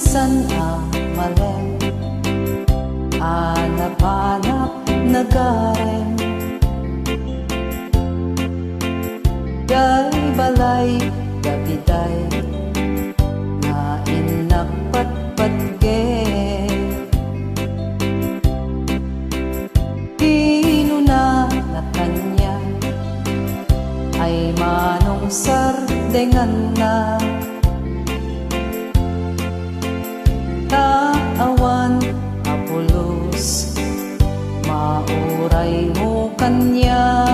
san malem hanap-hanap nagaren day balay gabiday na inakpatpatge inuna na kanya ay manong sardengan na taawan apulos mauray mo kanya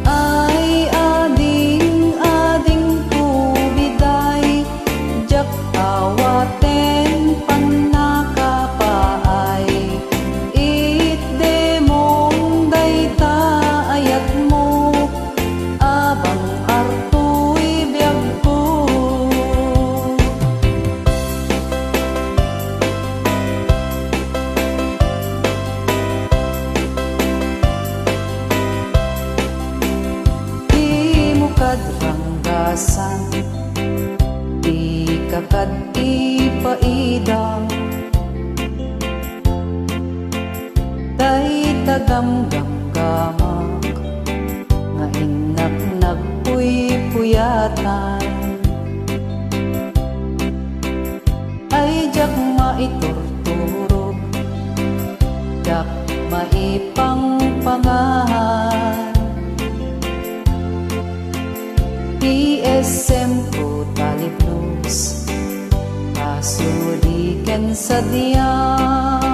ay ading pubiday jak awaten panakapaay itde mong dayta ayat mo abang artoy biyag ko di mo kadranggasan di kakad ipaidang day tagamgamgamak nga inak nagpuy-puyatan ay jak maiturturog jak maipangpangahan PSM Totally Blues kasuliken sa diyan